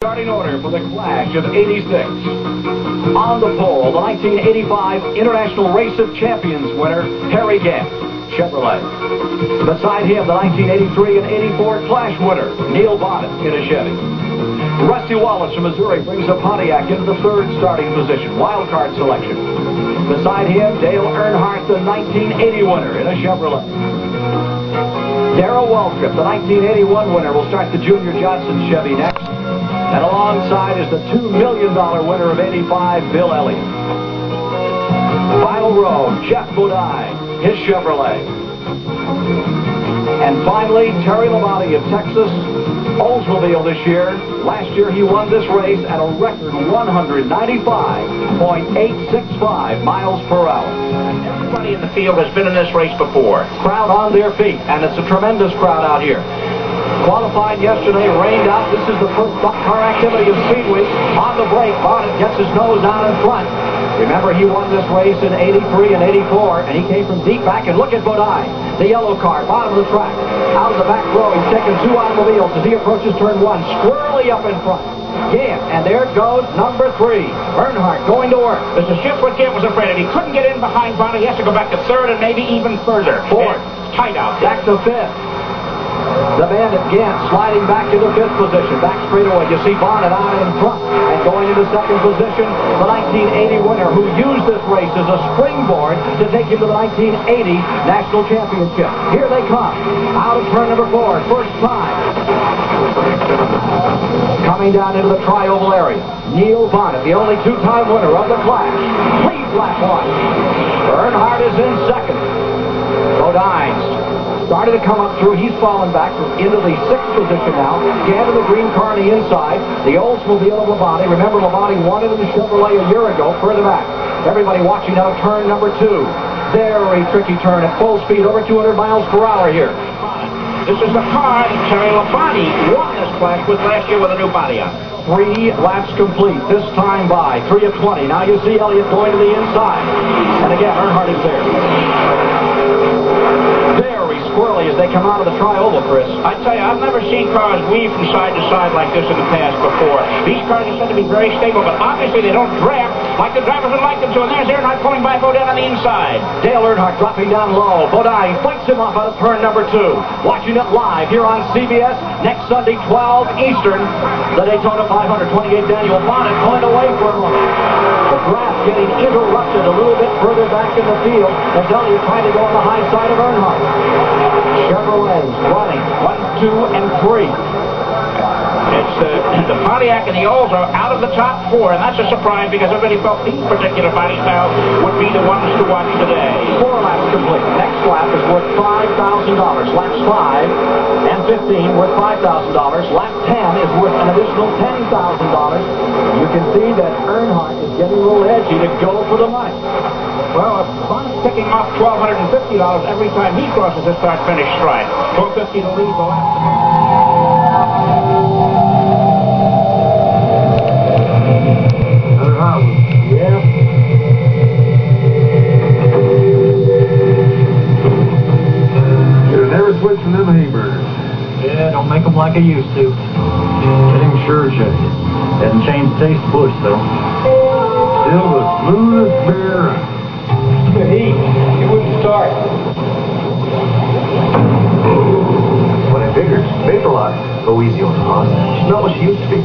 Starting order for the Clash of '86. On the pole, the 1985 International Race of Champions winner, Harry Gant, Chevrolet. Beside him, the 1983 and '84 Clash winner, Neil Bodine, in a Chevy. Rusty Wallace from Missouri brings a Pontiac into the third starting position, wild card selection. Beside him, Dale Earnhardt, the 1980 winner, in a Chevrolet. Darrell Waltrip, the 1981 winner, will start the Junior Johnson Chevy next. And alongside is the $2 million winner of '85, Bill Elliott. Final row, Jeff Bodine, his Chevrolet. And finally, Terry Labonte of Texas, Oldsmobile this year. Last year he won this race at a record 195.865 miles per hour. Everybody in the field has been in this race before. Crowd on their feet, and it's a tremendous crowd out here. Qualified yesterday, rained out. This is the first car activity of Speed Week. On the break, Bodine gets his nose out in front. Remember, he won this race in '83 and '84, and he came from deep back. And look at Bodine, the yellow car, bottom of the track. Out of the back row, he's taken two automobiles as he approaches turn one, squarely up in front. Gant, and there goes number 3, Earnhardt, going to work. This is just what Gant was afraid of. He couldn't get in behind Bodine. He has to go back to third and maybe even further. Fourth. Tight out. Back to fifth. The Bandit Gant sliding back into fifth position. Back straightaway. You see Bodine out in front. And going into second position, the 1980 winner who used this race as a springboard to take him to the 1980 National Championship. Here they come. Out of turn number 4. First time. Coming down into the tri-oval area. Neil Bodine, the only two-time winner of the Clash. Leads lap 1. Earnhardt is in second. Bodine started to come up through. He's fallen back into the 6th position now. Gant in the green car on the inside. The Oldsmobile of Labonte. Remember, Labonte won it in the Chevrolet a year ago, further back. Everybody watching now turn number 2. Very tricky turn at full speed, over 200 miles per hour here. This is the car that Terry Labonte won this Clash with last year with a new body on it. 3 laps complete, this time by 3 of 20. Now you see Elliott going to the inside. And again, Earnhardt is there. Very squirrely as they come out of the tri-oval, Chris. I tell you, I've never seen cars weave from side to side like this in the past before. These cars are said to be very stable, but obviously they don't draft like the drivers would like them to. And there's Earnhardt pulling by Bodine on the inside. Dale Earnhardt dropping down low. Bodine fights him off out of turn number 2. Watching it live here on CBS next Sunday, 12 Eastern. The Daytona 500, 28th annual. Bodine pulling away for a moment. The draft getting interrupted a little bit further back in the field as Elliott trying to go on the high side of Earnhardt. Chevrolets running 1, 2, and 3. It's the Pontiac and the Olds are out of the top 4, and that's a surprise because everybody felt these particular body styles would be the ones to watch today. 4 laps complete. Next lap is worth $5,000. Laps 5 and 15 worth $5,000. Lap 10 is worth an additional $10,000. You can see that Earnhardt is getting a little edgy to go for the money. Well, Bonnet's picking off $1,250 every time he crosses the start-finish stripe. $450 to lead the lap. Another hot one. Yeah. Should have never switched from them hay burners. Yeah, don't make them like I used to. Dang sure should. Doesn't change the taste of Busch, though. Still the smoothest beer. The heat. It wouldn't start. What I figured, vapor lock, go easy on the Honda. She's not what she used to be.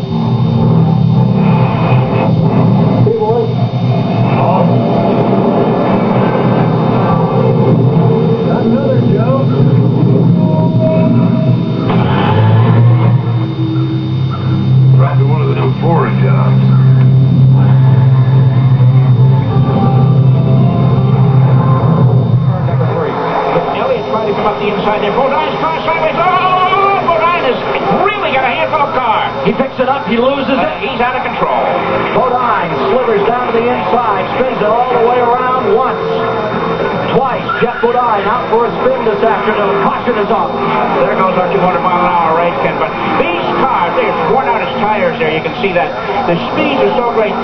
Hey, boys. Got another, Joe. Probably one of them foreign jobs. Come up the inside there. Bodine's car sideways. Oh, Bodine has really got a handful of car. He picks it up. He loses it. He's out of control. Bodine slithers down to the inside. Spins it all the way around once. Twice. Jeff Bodine out for a spin this afternoon. Caution is off. There goes our 200-mile-an-hour race, Ken. But these cars, they've worn out his tires there. You can see that. The speeds are so great.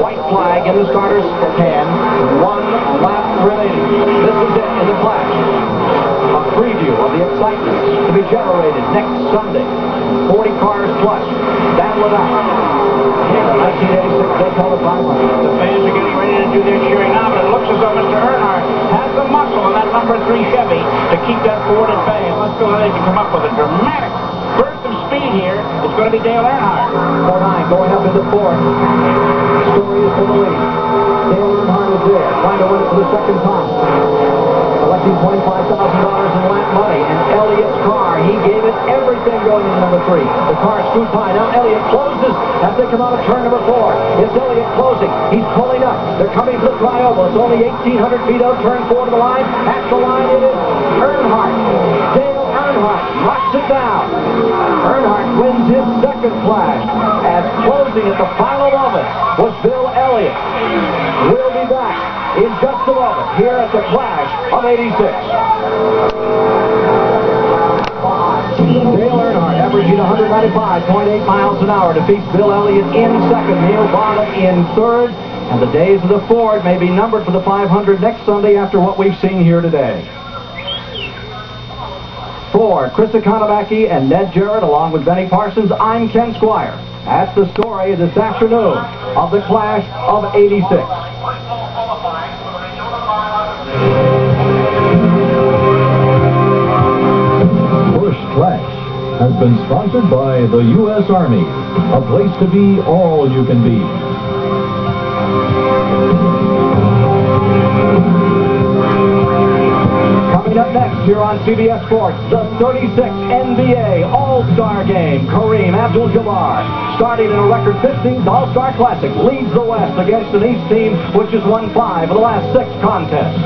White flag in the starter's hand. 1 lap remaining. This is it in the Clash. A preview of the excitement to be generated next Sunday. 40 cars plus. That keep that Ford at bay. Let's go ahead and come up with a dramatic burst of speed here. It's going to be Dale Earnhardt. Bodine going up into fourth. Story is for the lead. Dale Earnhardt is there, trying to win it for the second time. Collecting $25,000 in lap money. And Elliott's car, he gave it everything going into number 3. The car scoots by. Now Elliott closes as they come out of turn number 4. It's Elliott closing. He's pulling up. They're coming to the trioval. It's only 1,800 feet out. Turn 4 to the line. At the line it is Earnhardt. Dale Earnhardt knocks it down. Earnhardt wins his second flash. As closing at the final moment was Bill Elliott. We'll be back in just a moment here at the Clash of '86. Dale Earnhardt averaging 195.8 miles an hour defeats Bill Elliott in second, Neil Bonnet in third, and the days of the Ford may be numbered for the 500 next Sunday after what we've seen here today. For Chris Economaki and Ned Jarrett, along with Benny Parsons, I'm Ken Squire. That's the story this afternoon of the Clash of '86. Busch Clash has been sponsored by the U.S. Army, a place to be all you can be. Coming up next here on CBS Sports, the 36th NBA All-Star Game. Kareem Abdul-Jabbar, starting in a record 15th All-Star Classic, leads the West against an East team which has won 5 of the last 6 contests.